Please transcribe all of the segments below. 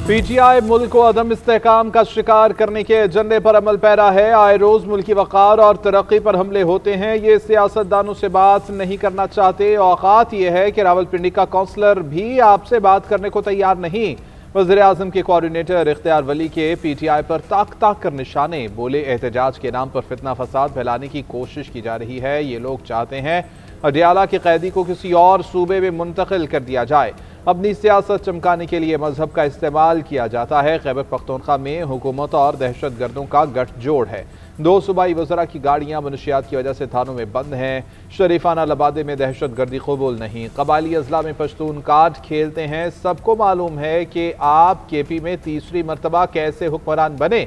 PTI मुल्क को अदम इस्तेहकाम का शिकार करने के एजेंडे पर अमल पैरा है। आए रोज मुल्की वक़ार और तरक्की पर हमले होते हैं। ये सियासतदानों से बात नहीं करना चाहते। औकात यह है कि रावलपिंडी का काउंसलर भी आपसे बात करने को तैयार नहीं। वज़ीर आज़म के कोऑर्डिनेटर इख्तियार वली के पीटीआई पर ताक ताक कर निशाने। बोले एहतजाज के नाम पर फितना फसाद फैलाने की कोशिश की जा रही है। ये लोग चाहते हैं अडियाला के कैदी को किसी और सूबे में मुंतकिल कर दिया जाए। अपनी सियासत चमकाने के लिए मजहब का इस्तेमाल किया जाता है। खैबर पख्तूनख्वा में हुकूमत और दहशत गर्दों का गठजोड़ है। 2 सूबाई वज़रा की गाड़ियां मनशियात की वजह से थानों में बंद हैं। शरीफाना लबादे में दहशत गर्दी कबूल नहीं। कबायली अजला में पश्तून कार्ड खेलते हैं। सबको मालूम है कि आप केपी में तीसरी मरतबा कैसे हुक्मरान बने।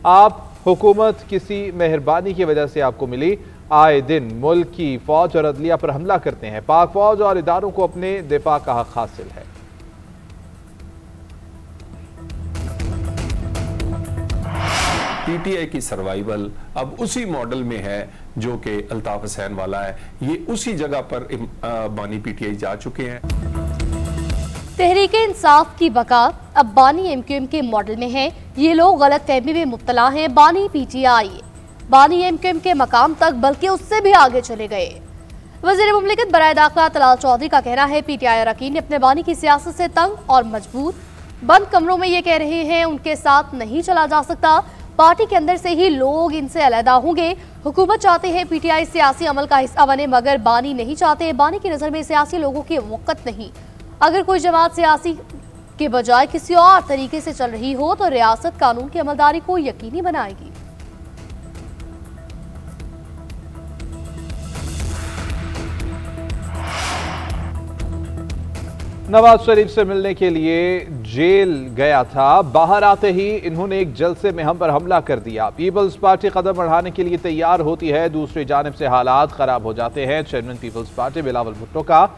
आप हुकूमत किसी मेहरबानी की वजह से आपको मिली। आए दिन मुल्क की फौज और अदलिया पर हमला करते हैं। पाक फौज और इदारों को अपने दिफा का हक हासिल है। पीटीआई की सर्वाइवल अब उसी मॉडल में है जो कि अल्ताफ हुसैन वाला है। ये उसी जगह पर बानी पीटीआई जा चुके हैं। तहरीके इंसाफ की बका अब बानी एमक्यूएम के मॉडल में है। ये लोग गलत फहमी में मुब्तला हैं। बानी पीटीआई बानी एमक्यूएम के मकाम तक बल्कि उससे भी आगे चले गए। वज़ीर मुमलिकत बराए दाखिला तलाल चौधरी का कहना है पीटीआई अरकान अपने बानी की सियासत से तंग और मजबूर। बंद कमरों में ये कह रहे हैं उनके साथ नहीं चला जा सकता। पार्टी के अंदर से ही लोग इनसे अलहदा होंगे। हुकूमत चाहते हैं पीटीआई सियासी अमल का हिस्सा बने, मगर बानी नहीं चाहते। बानी की नज़र में सियासी लोगों की वक़्त नहीं। अगर कोई जमात सियासी के बजाय किसी और तरीके से चल रही हो तो रियासत कानून की अमलदारी को यकीनी बनाएगी। नवाज शरीफ से मिलने के लिए जेल गया था। बाहर आते ही इन्होंने एक जलसे में हम पर हमला कर दिया। पीपल्स पार्टी कदम बढ़ाने के लिए तैयार होती है, दूसरी जानिब से हालात खराब हो जाते हैं। Chairman peoples party Bilawal Bhutto का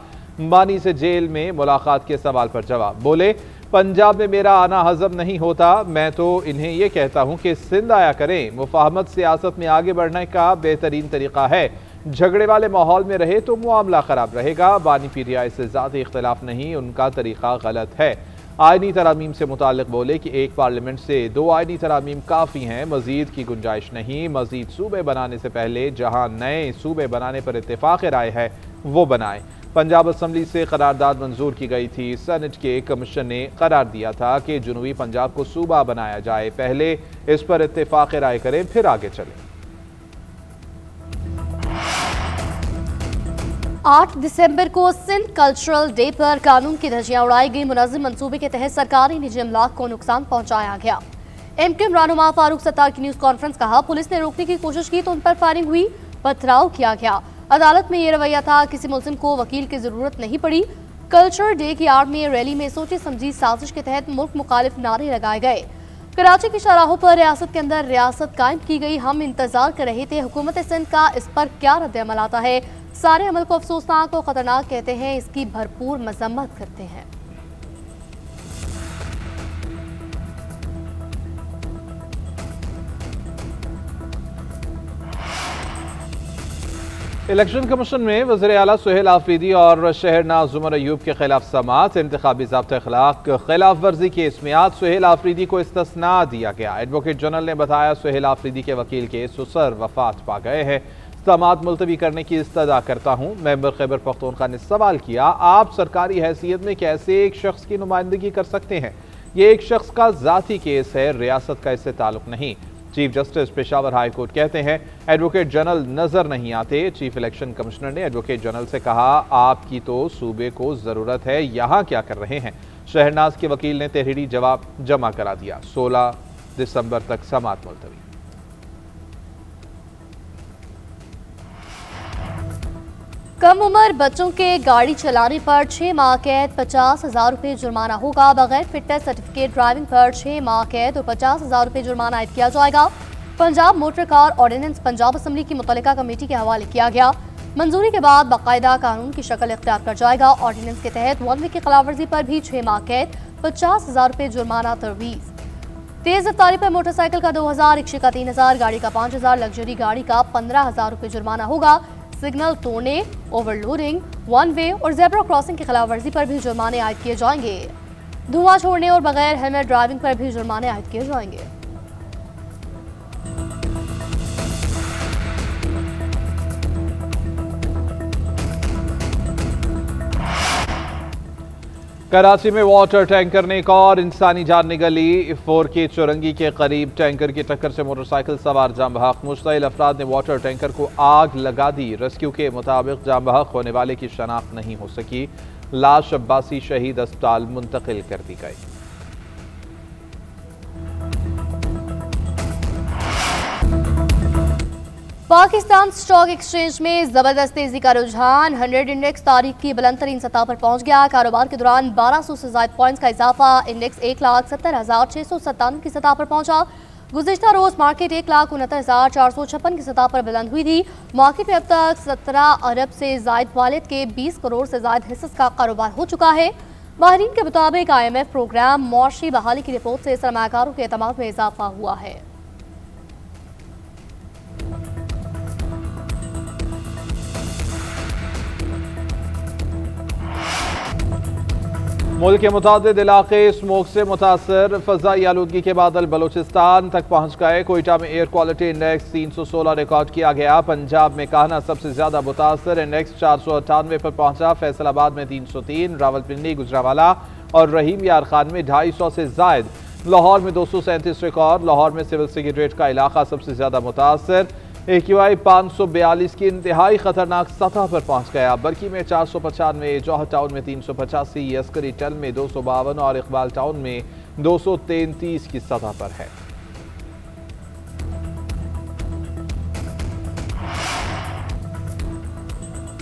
बानी से जेल में मुलाकात के सवाल पर जवाब। बोले पंजाब में मेरा आना हजम नहीं होता। मैं तो इन्हें यह कहता हूं कि सिंध आया करें। मुफाहमत सियासत में आगे बढ़ने का बेहतरीन तरीका है। झगड़े वाले माहौल में रहे तो मामला खराब रहेगा। बानी पीटीआई से ज़ाती इख्तिलाफ नहीं, उनका तरीका गलत है। आइनी तरामीम से मुतालिक बोले कि एक पार्लियामेंट से 2 आइनी तरामीम काफ़ी हैं, मजीद की गुंजाइश नहीं। मजीद सूबे बनाने से पहले जहां नए सूबे बनाने पर इत्तेफाक राय है वो बनाएं। पंजाब असम्बली से करारदाद मंजूर की गई थी। सेनेट के कमीशन ने करार दिया था कि जनूबी पंजाब को सूबा बनाया जाए। पहले इस पर इत्तेफाक राय करें फिर आगे चलें। 8 दिसंबर को सिंध कल्चरल डे पर कानून की धज्जियां उड़ाई गई। मुनज़्ज़म मंसूबे के तहत सरकारी निजी अमलाक को नुकसान पहुंचाया गया। एमक्यूएम रहनुमा फारूक सत्तार की न्यूज कॉन्फ्रेंस कहा पुलिस ने रोकने की कोशिश की तो उन पर फायरिंग हुई, पथराव किया गया। अदालत में ये रवैया था, किसी मुल्जिम को वकील की जरूरत नहीं पड़ी। कल्चरल डे की आड़ में रैली में सोची समझी साजिश के तहत मुल्क मुखालिफ नारे लगाए गए। कराची की शाहराहों पर रियासत के अंदर रियासत कायम की गई। हम इंतजार कर रहे थे हुकूमत सिंध का इस पर क्या रद्द-ए-अमल आता है। सारे अमल को अफसोसनाक और खतरनाक कहते हैं, इसकी भरपूर मजम्मत करते हैं। इलेक्शन कमीशन में वज़ीर आला सुहेल आफरीदी और शहरनाज उमर अयूब के खिलाफ समाअत। इंतखाबी ज़ाब्ता अखलाक खिलाफ वर्जी की इसमियात। सुहेल आफरीदी को इस्तिस्ना दिया गया। एडवोकेट जनरल ने बताया सुहेल आफरीदी के वकील के सुसर वफात पा गए हैं। समाअत मुलतवी करने की इस्तदा करता हूँ। मेंबर खैबर पख्तूनख्वा ने सवाल किया आप सरकारी हैसियत में कैसे एक शख्स की नुमाइंदगी कर सकते हैं। ये एक शख्स का ज़ाती केस है, रियासत का इससे ताल्लुक नहीं। Chief justice Peshawar high court कहते हैं एडवोकेट जनरल नजर नहीं आते। चीफ इलेक्शन कमिश्नर ने एडवोकेट जनरल से कहा आपकी तो सूबे को जरूरत है, यहाँ क्या कर रहे हैं। शहरनाज के वकील ने तहरीरी जवाब जमा करा दिया। 16 दिसंबर तक समाअत मुलतवी। कम उम्र बच्चों के गाड़ी चलाने पर 6 माह कैद, 50,000 रुपये जुर्माना होगा। बगैर फिटनेस सर्टिफिकेट ड्राइविंग पर 6 माह कैद और 50,000 रुपये जुर्माना आयद किया जाएगा। Punjab motor car ordinance Punjab assembly की मुतल्लिका कमेटी के हवाले किया गया। मंजूरी के बाद बाकायदा कानून की शक्ल इख्तियार कर जाएगा। ऑर्डिनेंस के तहत 1 वे की खिलाफवर्जी पर भी 6 माह कैद, 50,000 रुपये जुर्माना तरवीज। तेज रफ्तारी पर मोटरसाइकिल का 2,000, रिक्शे का 3,000, गाड़ी का 5,000, लग्जरी गाड़ी का 15,000 रुपये जुर्माना होगा। सिग्नल तोड़ने, ओवरलोडिंग, 1 वे और जेब्रा क्रॉसिंग की खिलाफवर्जी पर भी जुर्माने आयद किए जाएंगे। धुआं छोड़ने और बगैर हेलमेट ड्राइविंग पर भी जुर्माने आयद किए जाएंगे। कराची में वाटर टैंकर ने एक और इंसानी जान निगली। 4K चौरंगी के करीब टैंकर की टक्कर से मोटरसाइकिल सवार जाम बहक। मुश्तइल अफराद ने वाटर टैंकर को आग लगा दी। रेस्क्यू के मुताबिक जाम बहक होने वाले की शनाख्त नहीं हो सकी। लाश अब्बासी शहीद अस्पताल मुंतकिल कर दी गई। पाकिस्तान स्टॉक एक्सचेंज में जबरदस्त तेजी का रुझान। 100 इंडेक्स तारीख की बुलंद तरीन सतह पर पहुंच गया। कारोबार के दौरान 1200 से ज्यादा पॉइंट्स का इजाफा। इंडेक्स 1,70,657 की सतह पर पहुंचा। गुज़िश्ता रोज मार्केट 1,69,456 की सतह पर बुलंद हुई थी। मार्केट में अब तक 17 अरब से जायद वालिद के 20 करोड़ से ज्यादा हिस्सों का कारोबार हो चुका है। माहिरीन के मुताबिक IMF प्रोग्राम मौशी बहाली की रिपोर्ट से सरमायाकारों के एतमाद में इजाफा हुआ है। मुल्क के मुतादिद इलाके स्मोक से मुतासर। फजाई आलूदगी के बादल बलोचिस्तान तक पहुंच गए। कोयटा में एयर क्वालिटी इंडेक्स 316 रिकॉर्ड किया गया। पंजाब में कान्हा सबसे ज्यादा मुतासर, इंडेक्स 498 पर पहुंचा। फैसलाबाद में 303, रावलपिंडी, गुजरावाला और रहीम यार खान में 250 से जायद। लाहौर में 237 रिकॉर्ड। लाहौर में सिविल सेक्रेटरीट का इलाका सबसे ज्यादा मुतासर। AQI 542 की इंतहाई खतरनाक सतह पर पहुंच गया। बरकी में 495, जौहर टाउन में 385, अस्करी टल में 252 और इकबाल टाउन में 233 की सतह पर है।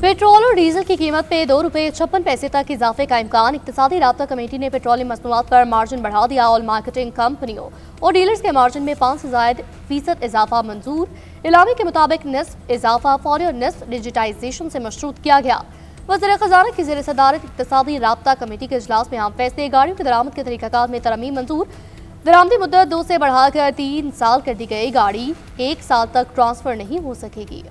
पेट्रोल और डीजल की कीमत में 2 रुपये 56 पैसे तक इजाफे का इम्कान। इक्तिसादी राब्ता कमेटी ने पेट्रोलियम मसनूआत पर मार्जिन बढ़ा दिया। ऑयल मार्केटिंग कंपनियों और डीलर्स के मार्जिन में 5 से ज़ायद फीसद इजाफा मंजूर। इलामी के मुताबिक निस्फ इजाफा फौरी और निस्फ डिजिटाइजेशन से मशरूत किया गया। वज़ीर ख़ज़ाना की ज़ेर सदारत इक्तिसादी राब्ता कमेटी के इजलास में अहम फैसले। गाड़ियों की दरामद के तरीक़ाकार में तरमीम मंजूर। दरामदी मुद्दत 2 से बढ़ाकर 3 साल कर दी गई। गाड़ी 1 साल तक ट्रांसफर नहीं हो सकेगी।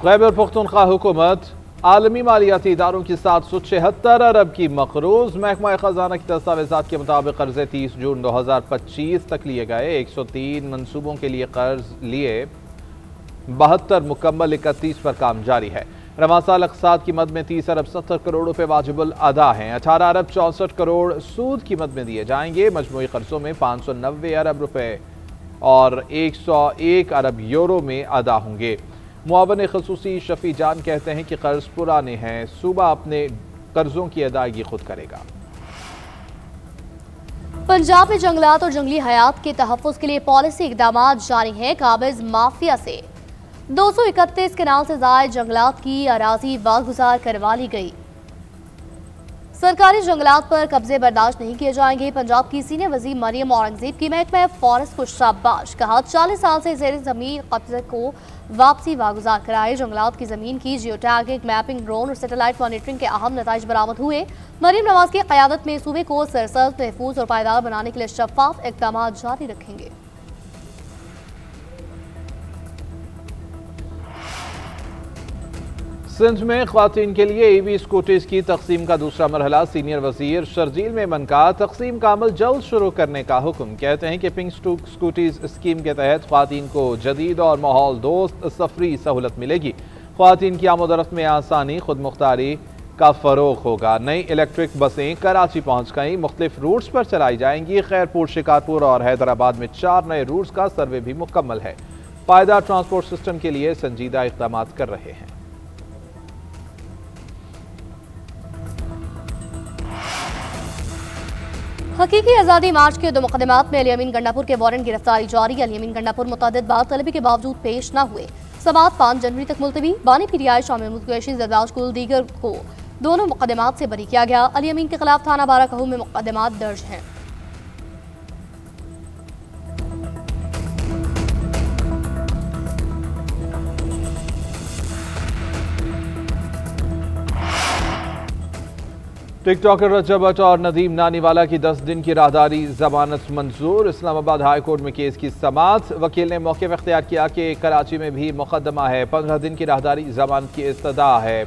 खैबर पख्तूनख्वा हुकूमत आलमी मालियाती इदारों की 776 अरब की मकरूज। महकमा खजाना की दस्तावेजात के मुताबिक कर्जे 30 जून 2025 तक लिए गए। 103 मनसूबों के लिए कर्ज लिए। 72 मुकम्मल, 31 पर काम जारी है। रवा साल अक़साद की मद में 30 अरब 70 करोड़ रुपए वाजिबुल अदा हैं। 18 अरब 64 करोड़ सूद की मद में दिए जाएंगे। मजमूई कर्जों में 590 अरब रुपए और 101 अरब यूरो में अदा होंगे। मुआवन खसूसी शफी जान कहते हैं कि कर्ज पुराने हैं, सूबा अपने कर्जों की अदायगी खुद करेगा। पंजाब में जंगलात और जंगली हयात के तहफ़्फ़ुज़ के लिए पॉलिसी इक़दामात जारी हैं। काबिज़ माफिया से 231 कनाल से ज़ायद जंगलात की अराजी वागुजार करवा ली गई। सरकारी जंगलात पर कब्जे बर्दाश्त नहीं किए जाएंगे। पंजाब की सीनियर वज़ीर मरियम औरंगज़ेब की महकमा फॉरेस्ट को शाबाश। कहा 40 साल से ज़ेर ज़मीन कब्जे को वापसी वागुजार कराए। जंगलात की ज़मीन की जियो टैगिंग, मैपिंग, ड्रोन और सैटेलाइट मॉनिटरिंग के अहम नताइज बरामद हुए। मरियम नवाज की क़यादत में सूबे को सरसब्ज़, महफूज और पायदार बनाने के लिए शफाफ इक़दाम जारी रखेंगे। सिंध में ख्वातीन के लिए EV स्कूटीज की तकसीम का दूसरा मरहला। सीनियर वजीर शर्जील मेमन का तकसीम का अमल जल्द शुरू करने का हुक्म। कहते हैं कि पिंक स्कूटीज स्कीम के तहत ख्वातीन को जदीद और माहौल दोस्त सफरी सहूलत मिलेगी। ख्वातीन की आमदोरफ्त में आसानी, खुद मुख्तारी का फरोग होगा। नई इलेक्ट्रिक बसें कराची पहुँच गई। मुख्तलिफ रूट्स पर चलाई जाएंगी। खैरपुर, शिकारपुर और हैदराबाद में 4 नए रूट्स का सर्वे भी मुकम्मल है। पायदार ट्रांसपोर्ट सिस्टम के लिए संजीदा इक़दाम कर रहे हैं। हकीकी आज़ादी मार्च के 2 मुकदमात में अली अमीन गंडापुर के वारंट गिरफ्तारी जारी। अली अमीन गंडापुर मुतअद्दिद बात तलबी के बावजूद पेश न हुए। समाअत 5 जनवरी तक मुलतवी। बानी PTI शामिल मुतवैशी जरदाश कुल दीगर को दोनों मुकदमात से बरी किया गया। अली अमीन के खिलाफ थाना बाराकहू में मुकदमात दर्ज हैं। टिकटॉकर रजब भट्ट और नदीम नानीवाला की 10 दिन की राहदारी जमानत मंजूर। इस्लामाबाद हाई कोर्ट में केस की समाअत। वकील ने मौके पर इख्तियार किया कि कराची में भी मुकदमा है। 15 दिन की राहदारी जमानत की इस्तदा है।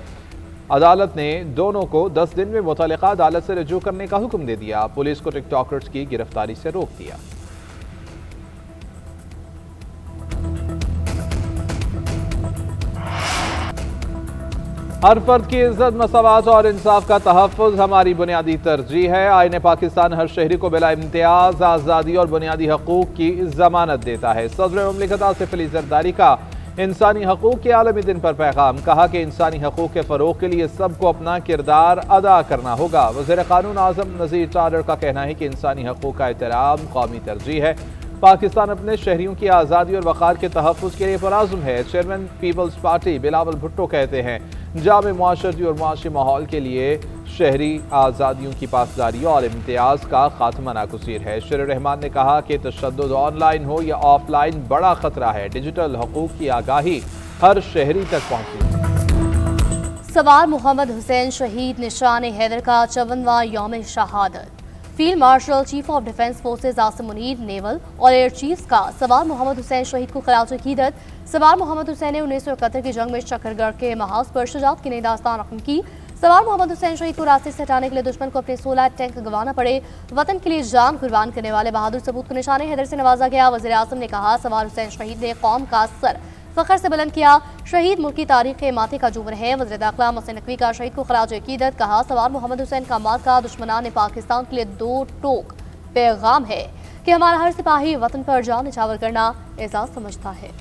अदालत ने दोनों को 10 दिन में मुतल्लिका अदालत से रजू करने का हुक्म दे दिया। पुलिस को टिकटॉकर्स की गिरफ्तारी से रोक दिया। हर फर्द की इज्जत, मसावत और इंसाफ का तहफ़्फ़ुज़ हमारी बुनियादी तरजीह है। आईन पाकिस्तान हर शहरी को बिला इम्तियाज आज़ादी और बुनियादी हकूक़ की जमानत देता है। सदर मुमलिकत आसिफ अली ज़रदारी का इंसानी हकूक़ के आलमी दिन पर पैगाम। कहा कि इंसानी हकूक़ के फ़रोग़ के लिए सबको अपना किरदार अदा करना होगा। वज़ीर क़ानून आज़म नज़ीर चादर का कहना है कि इंसानी हकूक़ का एहतराम कौमी तरजीह है। पाकिस्तान अपने शहरियों की आज़ादी और वक़ार के तहफ़्फ़ुज़ के लिए पुरअज़्म है। Chairman peoples party Bilawal Bhutto कहते हैं जामे मुआशरती और मुआशी माहौल के लिए शहरी आज़ादियों की पासदारी और इम्तियाज़ का खात्मा नागुज़ीर है। शेर रहमान ने कहा कि तशद्दुद ऑनलाइन हो या ऑफलाइन बड़ा ख़तरा है। डिजिटल हकूक़ की आगाही हर शहरी तक पहुँची। सवार मोहम्मद हुसैन शहीद निशान हैदर का 54वां यौम शहादत। Field marshal chief of defence forces Asim Munir naval और एयर चीफ का सवार मोहम्मद हुसैन शहीद को खराज अकीदत। सवार मोहम्मद हुसैन ने 1971 की जंग में चक्करगढ़ के महाज पर शुजाअत की नई दास्तान रकम की। सवार मोहम्मद हुसैन शहीद को रास्ते से हटाने के लिए दुश्मन को अपने 16 टैंक गंवाना पड़े। वतन के लिए जान कुर्बान करने वाले बहादुर सपूत को निशान हैदर से नवाजा गया। वज़ीर आज़म ने कहा सवार हुसैन शहीद ने कौम का सर फख्र से बुलंद किया। शहीद मुल्क की तारीख के माथे का जूमर है। वज़ीर दाखिला मोहसिन नकवी का शहीद को खराज अकीदत। कहा सवार मोहम्मद हुसैन का मार्का दुश्मनान पाकिस्तान के लिए 2 टोक पैगाम है कि हमारा हर सिपाही वतन पर जान निछावर करना एजाज़ समझता है।